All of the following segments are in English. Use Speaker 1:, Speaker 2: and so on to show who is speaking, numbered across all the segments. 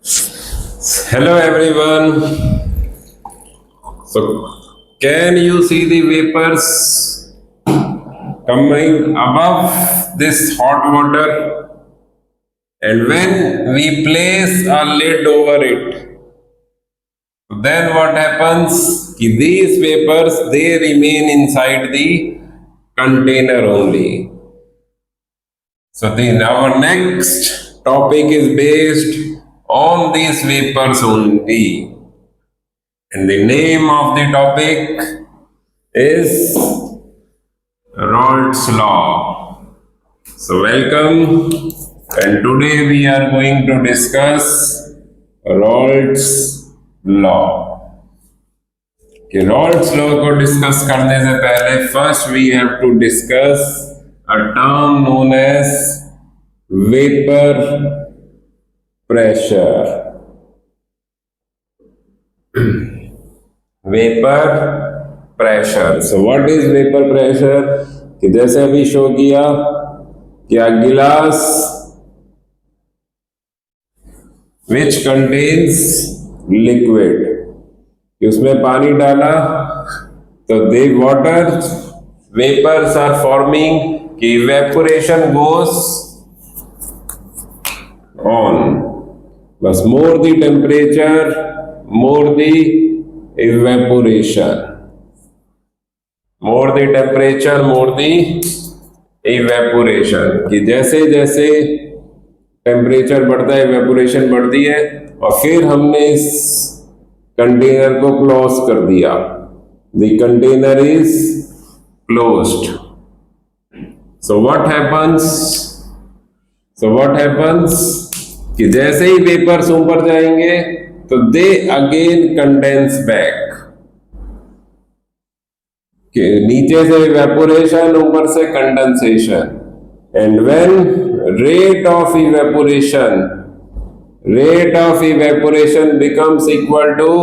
Speaker 1: Hello everyone. So, can you see the vapors coming above this hot water? And when we place a lid over it, then what happens? These vapors they remain inside the container only. So, our next topic is based on these vapors only. And the name of the topic is Raoult's Law. So, welcome. And today we are going to discuss Raoult's Law. कि रॉल्ट्स law को discuss करने से पहले first we have to discuss a term known as vapour pressure. Vapour pressure. So what is vapour pressure? कि जैसे अभी show किया कि अ गिलास विच कंटेन्स लिक्विड, उसमें पानी डाला तो दे वाटर वेपर्स आर फॉर्मिंग कि इवेपोरेशन गोस ऑन. बस more the temperature more the evaporation. More the temperature, more the evaporation. कि जैसे जैसे टेम्परेचर बढ़ता है इवेपोरेशन बढ़ती है. और फिर हमने इस कंटेनर को क्लोज कर दिया. The container is closed. So what happens कि जैसे ही वेपर्स ऊपर जाएंगे तो दे अगेन कंडेंस बैक. नीचे से इवेपोरेशन, ऊपर से condensation. And when rate of evaporation becomes equal to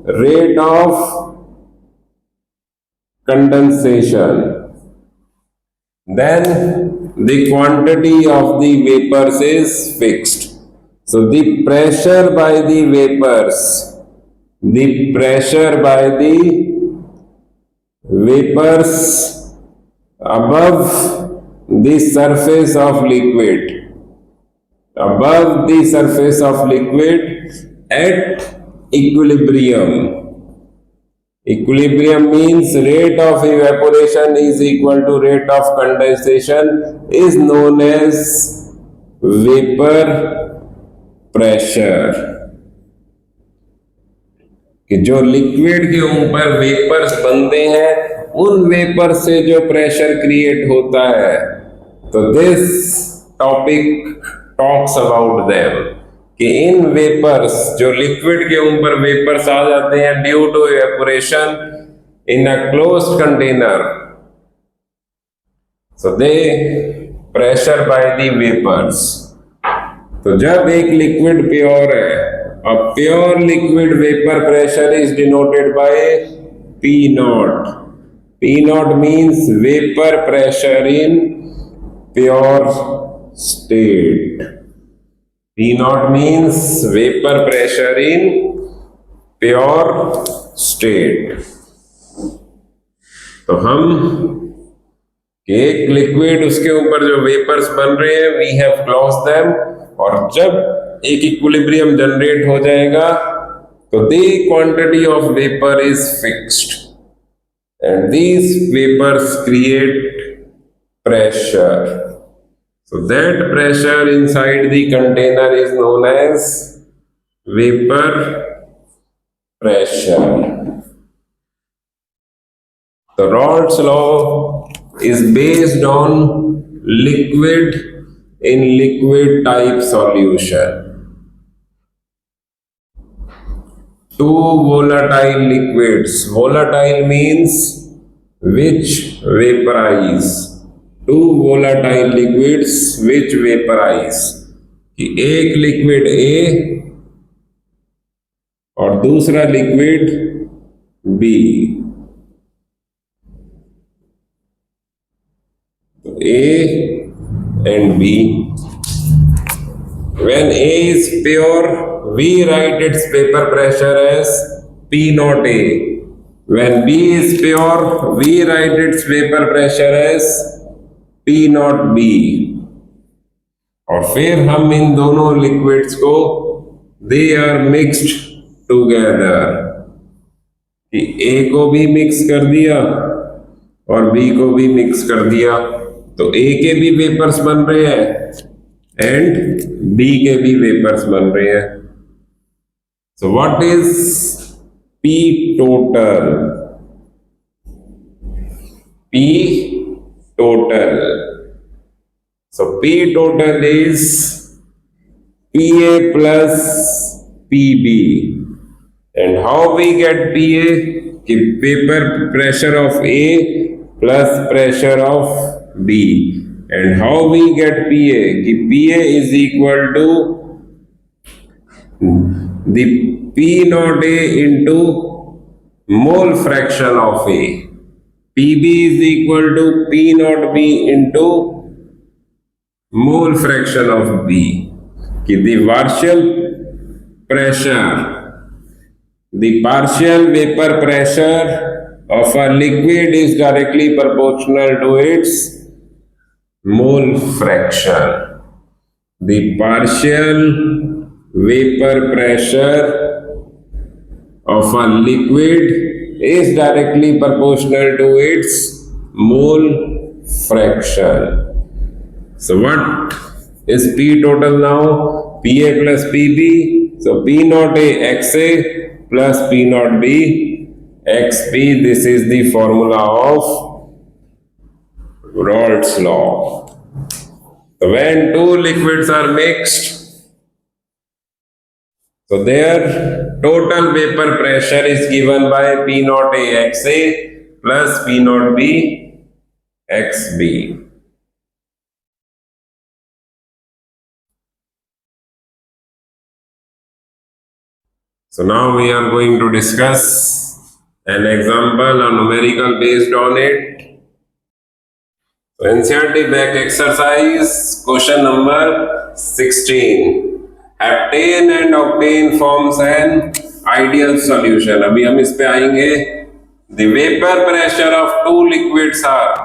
Speaker 1: rate of condensation, then the quantity of the vapors is fixed. So the pressure by the vapors above the surface of liquid at equilibrium. Equilibrium means rate of evaporation is equal to rate of condensation is known as vapor pressure. कि जो liquid के ऊपर vapours बनते हैं उन vapour से जो pressure create होता है, तो this topic talks about them. कि इन वेपर्स जो लिक्विड के ऊपर वेपर्स आ जाते हैं due to evaporation in a closed container, so they pressure by the vapours. तो जब एक लिक्विड प्योर है, a pure liquid vapor pressure is denoted by P naught. P naught means vapor pressure in pure state. P naught means vapor pressure in pure state. तो हम एक liquid उसके ऊपर जो वेपर्स बन रहे हैं वी हैव क्लोज देम. और जब एक इक्विलिब्रियम जनरेट हो जाएगा तो the quantity of vapour is fixed and these vapours create pressure. So that pressure inside the container is known as vapour pressure. The Raoult's law is based on liquid in liquid type solution. Two volatile liquids. Volatile means which vaporize. Two volatile liquids which vaporize. कि एक liquid A और दूसरा liquid B. A and B When A is pure, we write its vapor pressure as P naught A. When B is pure, we write its vapor pressure as P naught B. और फिर हम इन दोनों liquids को they are mixed together, कि ए को भी mix कर दिया और बी को भी मिक्स कर दिया, तो ए के भी वेपर्स बन रहे हैं एंड बी के भी वेपर्स बन रहे हैं. सो what is P total? P total, so P total is PA plus PB. And how we get PA? कि vapor pressure of A plus pressure of B. And how we get PA? कि PA is equal to the P naught A into mole fraction of A. PB is equal to P naught B into mole fraction of B. कि the partial pressure, the partial vapor pressure of a liquid is directly proportional to its mole fraction. The partial vapor pressure of a liquid is directly proportional to its mole fraction. So what is P total now? PA plus PB. So P naught A XA plus P naught B XB. This is the formula of Raoult's law. So when two liquids are mixed, so their total vapor pressure is given by P naught A XA plus P naught B XB. So now we are going to discuss an example, a numerical based on it. So NCERT back exercise, question number 16. Heptane and octane forms an ideal solution. अभी हम इस पे आएंगे. The vapor pressure of two liquids are,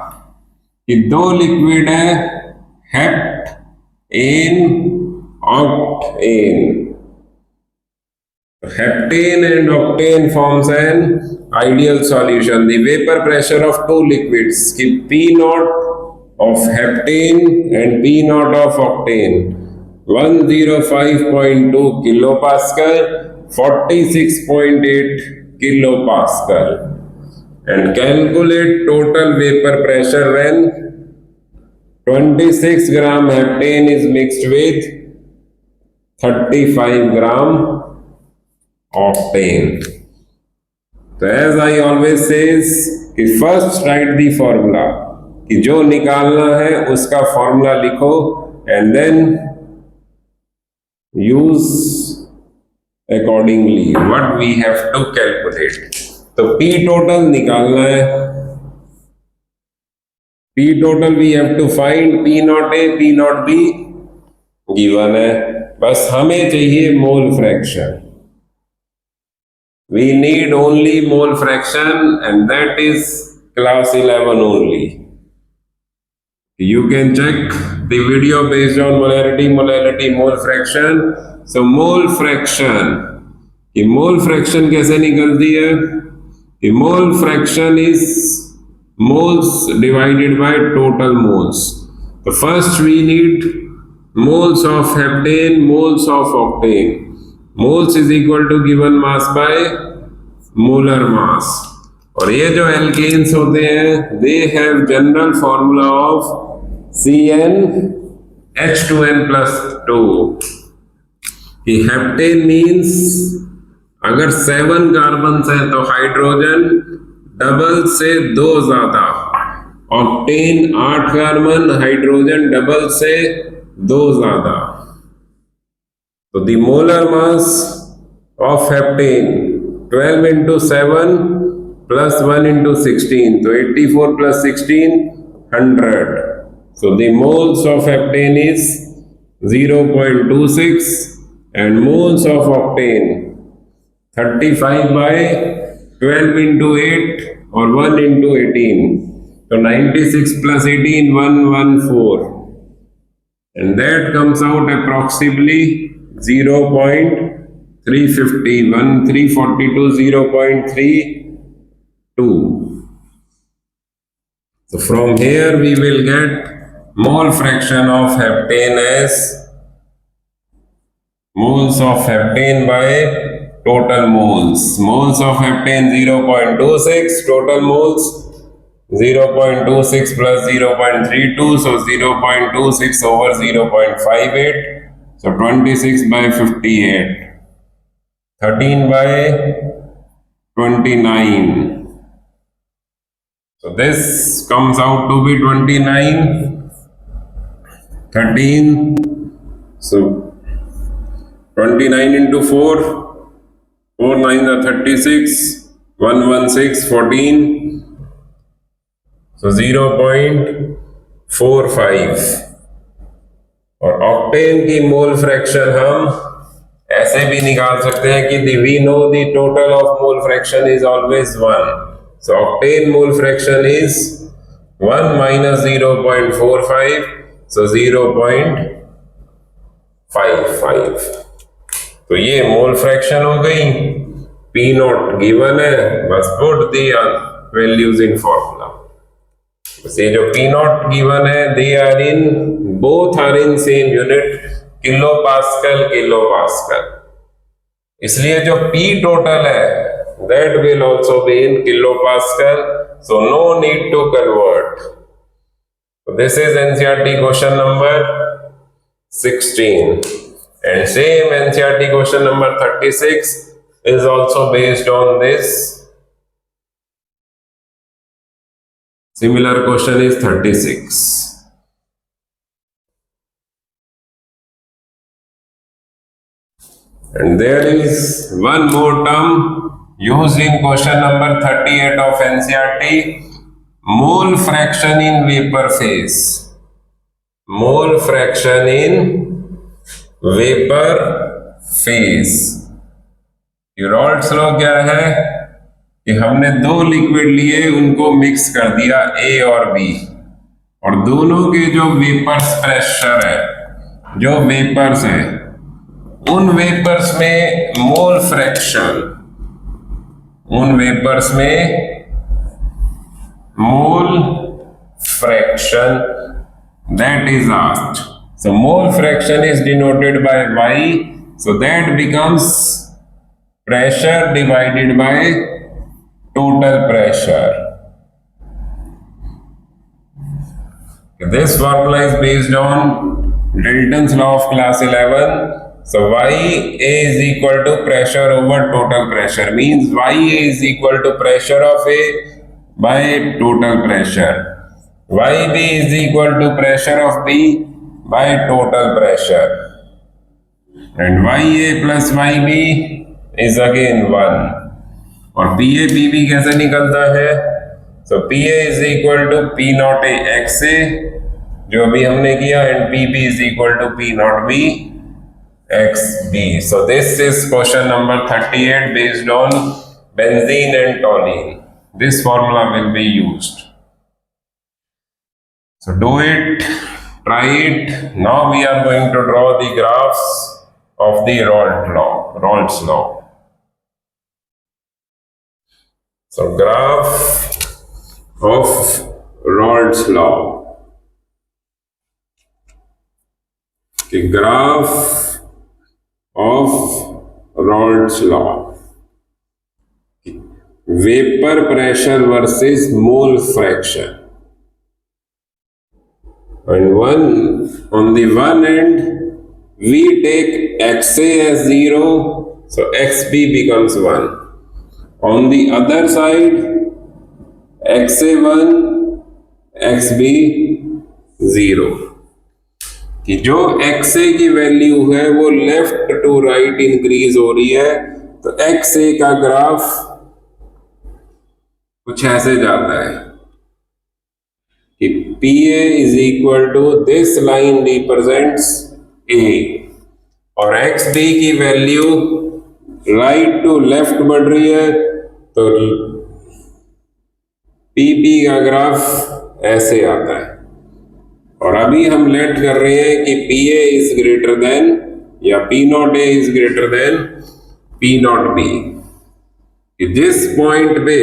Speaker 1: कि दो liquid है heptane octane. Heptane and octane forms an ideal solution. The vapor pressure of two liquids, P naught of heptane and P naught of octane, 105.2 kilopascal, 46.8 kilopascal. And calculate total vapor pressure when 26 gram heptane is mixed with 35 gram octane. So as I always says कि first write the formula, कि जो निकालना है उसका formula लिखो and then use accordingly what we have to calculate. तो P total निकालना है. P total we have to find P naught A, P naught B given है, बस हमें चाहिए mole fraction. We need only mole fraction, and that is class 11 only. You can check the video based on molarity, mole fraction. So mole fraction, ये mole fraction कैसे निकलती है? ये mole fraction is moles divided by total moles. So first we need moles of heptane, moles of octane. Moles is equal to given mass by molar mass. और ये जो alkanes होते हैं, they have general formula of CnH2n plus 2. कि heptane means अगर 7 carbon है तो hydrogen double से 2 ज्यादा, ऑक्टेन 8 कार्बन, हाइड्रोजन डबल से 2 ज्यादा. तो the molar mass of heptane 12 into 7 plus 1 into 16, so 84 plus 16, 100. So the moles of heptane is 0.26 and moles of octane 35 by 12 into 8 or 1 into 18. So 96 plus 18, 114. And that comes out approximately 0.350, 342, 0.32. So from here we will get mole fraction of heptane as moles of heptane by total moles. Moles of heptane 0.26, total moles 0.26 plus 0.32, so 0.26 over 0.58, so 26 by 58, 13 by 29. So this comes out to be 29, 13, so 29 into 4, 4 9 are 36, 116, 14, so 0.45. और octane की mole fraction हम ऐसे भी निकाल सकते हैं कि we know the total of mole fraction is always 1. So octane mole fraction is 1 minus 0.45, so 0.55. तो ये मोल फ्रैक्शन हो गई. P नॉट गिवन है, बस put the values in formula. ये जो P नॉट गिवन है, they are in both are in same unit, kilo pascal. इसलिए जो P टोटल है that will also be in kilopascal, so no need to convert. So this is NCERT question number 16, and same NCERT question number 36 is also based on this. Similar question is 36. And there is one more term used in question number 38 of NCERT, mole fraction in vapor phase. Mole fraction in vapor phase. Raoult's law क्या है कि हमने दो liquid लिए, उनको mix कर दिया A और B, और दोनों के जो वेपर्स प्रेशर है, जो वेपर्स है, उन वेपर्स में mole fraction, that is asked. So mole fraction is denoted by Y, so that becomes pressure divided by total pressure. This formula is based on Dalton's law of class 11. So YA is equal to pressure over total pressure, means YA is equal to pressure of A by total pressure. YB is equal to pressure of B by total pressure. And YA plus YB is again 1. और PA PB कैसे निकलता है? So PA is equal to P naught A XA, जो अभी हमने किया, and PB is equal to P naught B XB. So this is question number 38 based on benzene and toluene. This formula will be used. So do it, try it. Now we are going to draw the graphs of the Raoult's law. So graph of Raoult's law. The graph of Raoult's law. Vapor pressure versus mole fraction. And on the one end, we take XA as 0, so XB becomes 1. On the other side, XA1, XB 0. कि जो XA की value है वो left to right increase हो रही है, तो XA का ग्राफ कुछ ऐसे जाता है कि PA is equal to this line represents ए और एक्स बी की वैल्यू राइट टू लेफ्ट बढ़ रही है, तो पी बी का ग्राफ ऐसे आता है। और अभी हम लेट कर रहे हैं कि p a is greater than या p not a is greater than p not b. जिस पॉइंट पे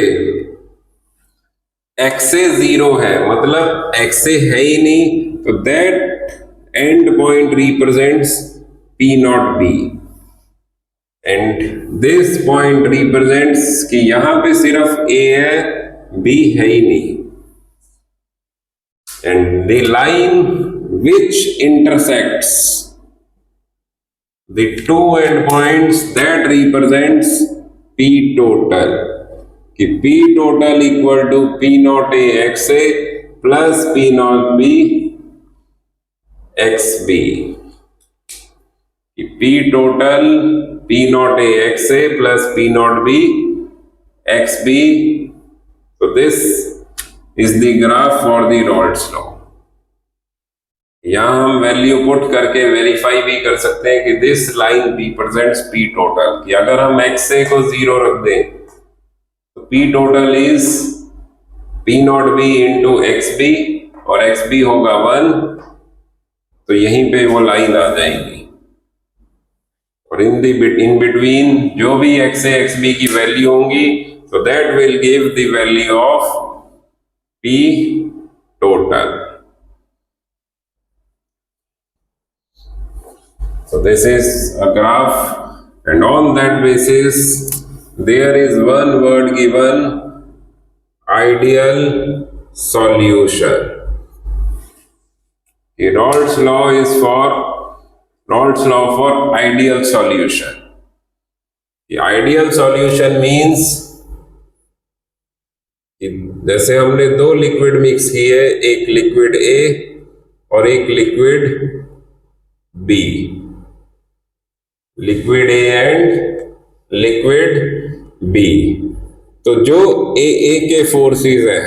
Speaker 1: एक्स ए 0 है, मतलब एक्स ए है ही नहीं, तो that end point represents p not b and this point represents कि यहां पे सिर्फ ए है, बी है ही नहीं। And the line which intersects the two endpoints that represents P total, कि P total equal to P naught A XA plus P naught B XB, कि P total P naught A XA plus P naught B XB. So this is the graph for the Rolle's law. यहां हम value put करके verify भी कर सकते हैं कि this line represents P total, कि अगर हम एक्स ए को 0 रख दें तो P total is P not B into X B और एक्स बी होगा 1, तो यहीं पे वो लाइन आ जाएगी। और इन बिटवीन जो भी एक्स ए एक्स बी की वैल्यू होंगी, तो that will give the value of P total. So this is a graph, and on that basis there is one word given, ideal solution. The Rolle's law is Rolle's law for ideal solution. The ideal solution means जैसे हमने दो liquid mix किए, एक liquid A और एक liquid B, liquid A and liquid B, तो जो ए के फोर्सेस है,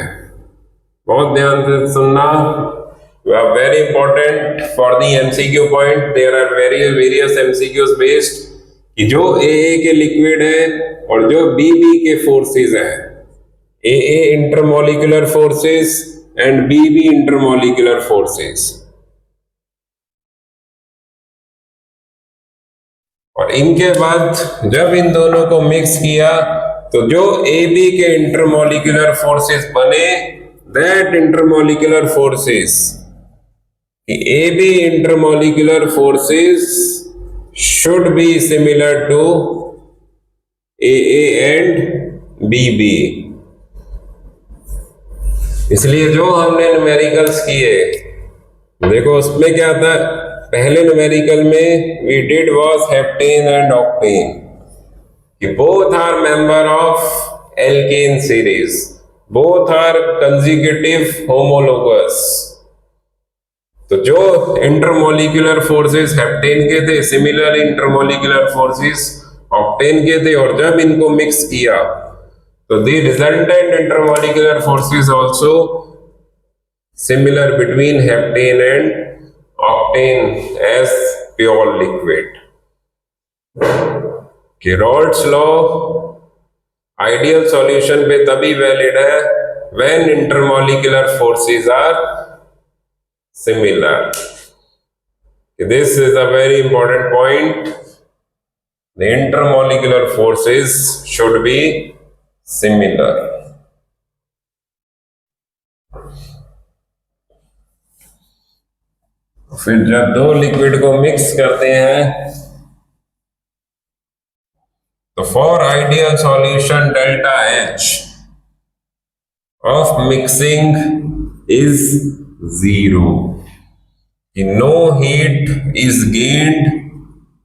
Speaker 1: बहुत ध्यान से सुनना, very important for the MCQ point, there are various MCQs based, कि जो ए के लिक्विड है और जो बी के फोर्सेस है, A intermolecular forces and BB intermolecular forces, और इनके बाद जब इन दोनों को मिक्स किया तो जो AB के इंटरमोलिकुलर फोर्सेस बने, that intermolecular forces, AB intermolecular forces should be similar to AA and BB। इसलिए जो हमने न्यूमेरिकल्स किए, देखो उसमें क्या था, पहले न्यूमेरिकल में we did was heptane and octane, कि both are member of alkane series, both are consecutive homologous. तो जो इंटरमोलिकुलर फोर्सेस हेप्टेन के थे, सिमिलर इंटरमोलिकुलर फोर्सेस ऑक्टेन के थे, और जब इनको मिक्स किया तो the resultant intermolecular forces also similar between heptane and octane as pure liquid. कि Rolle's law ideal solution पे तभी valid है when intermolecular forces are similar. This is a very important point. The intermolecular forces should be similar. फिर जब दो liquid को mix करते हैं, तो for ideal solution delta H of mixing is 0, no heat is gained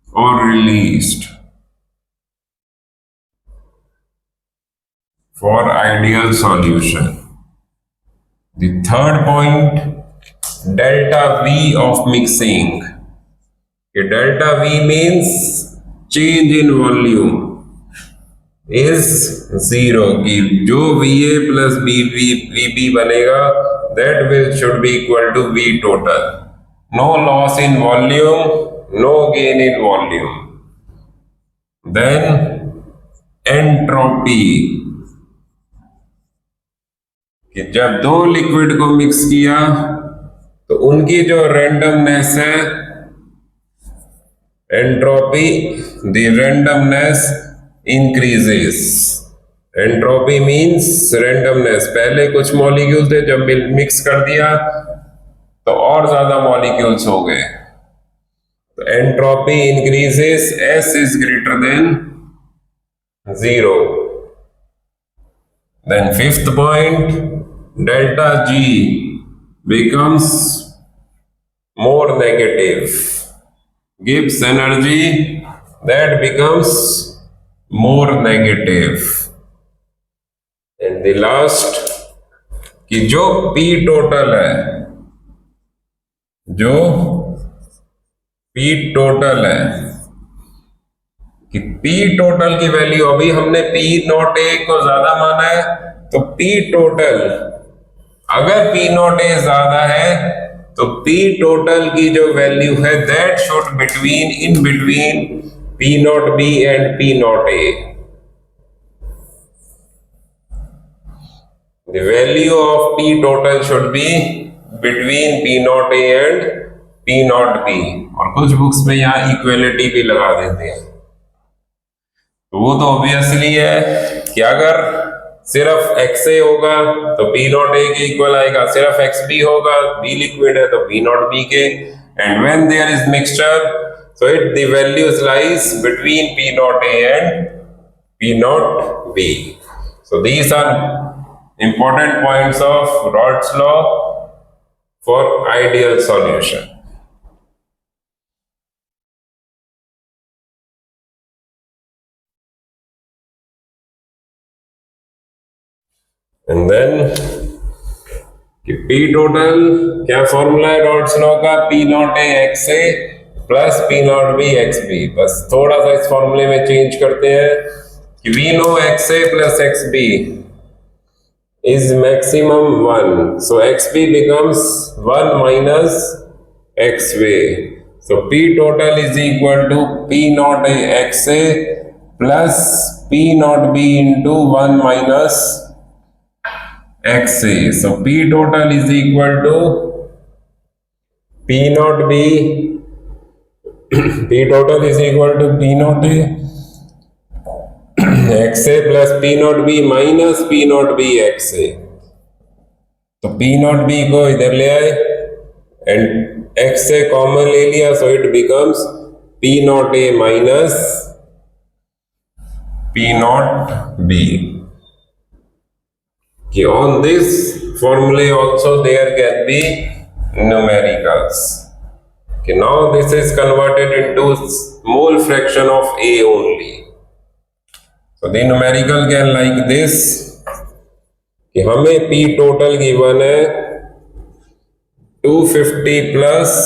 Speaker 1: और released for ideal solution. The third point, delta V of mixing. Delta V means change in volume is 0, कि जो VA plus VB बनेगा, that will should be equal to V total. No loss in volume no gain in volume. Then entropy, कि जब दो liquid को mix किया तो उनकी जो रेंडमनेस है, entropy, the randomness increases. Entropy means randomness. पहले कुछ मॉलिक्यूल थे, जब मिक्स कर दिया तो और ज्यादा मॉलिक्यूल्स हो गए. तो entropy increases, S is greater then 0. Then fifth point, delta G becomes more negative, gives energy that becomes more negative. And the last, कि जो P total है, जो P total है, कि P टोटल की वैल्यू, अभी हमने P नॉट ए को ज्यादा माना है, तो P टोटल, अगर P नॉट ए ज्यादा है तो P टोटल की जो वैल्यू है, that should between, in between P not b and P not A. The value of P total should be between P not A and P not B. और कुछ books में यहाँ equality भी लगा देते हैं. तो वो तो ऑब्वियसली है कि अगर सिर्फ XA होगा तो P नॉट A के इक्वल आएगा, सिर्फ XB होगा, B लिक्विड है तो P नॉट B के. And when there is mixture, so it the values lies between P not A and P not B. So these are important points of Raoult's law for ideal solution. And then P total, क्या formula है Raoult's law का? P not A X A plus P not B X B. बस थोड़ा सा इस फॉर्मूले में change करते हैं कि we know X A plus X B is maximum 1, so X B becomes 1 minus X A. So P total is equal to P not A X A plus P not B into 1 minus XA. So P total is equal to P naught B. P total is equal to P naught A XA plus P naught B minus P naught B XA. तो P naught B को इधर ले आए and XA common ले लिया, so it becomes P naught A minus P naught B. On this formula also there can be numericals. Now this is converted into mole fraction of A only. So the numerical can like this, कि हमें P total given है 250 plus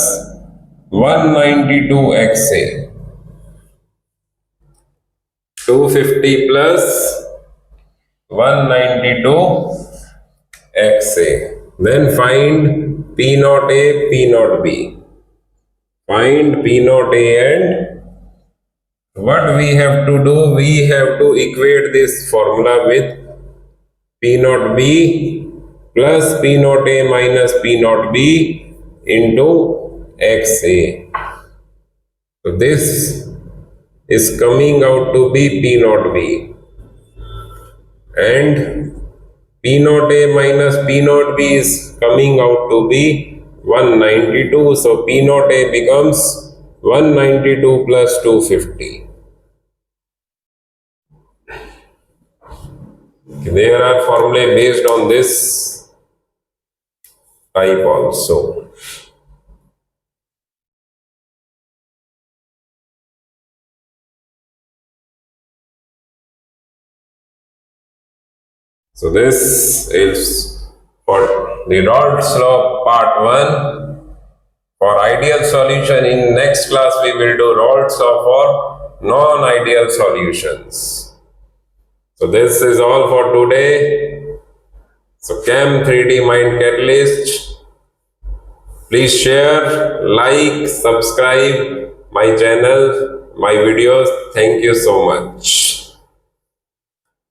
Speaker 1: 192 XA. 250 plus 192 XA. Then find P naught A, P naught B. Find P naught A, and what we have to do? We have to equate this formula with P naught B plus P naught A minus P naught B into XA. So this is coming out to be P naught B. And P naught A minus P naught B is coming out to be 192. So P naught A becomes 192 plus 250. There are formulae based on this type also. So this is for the Raoult's law part 1. For ideal solution, in next class we will do Raoult's law for non-ideal solutions. So this is all for today. So Chem 3D Mind Catalyst, please share, like, subscribe my channel, my videos. Thank you so much.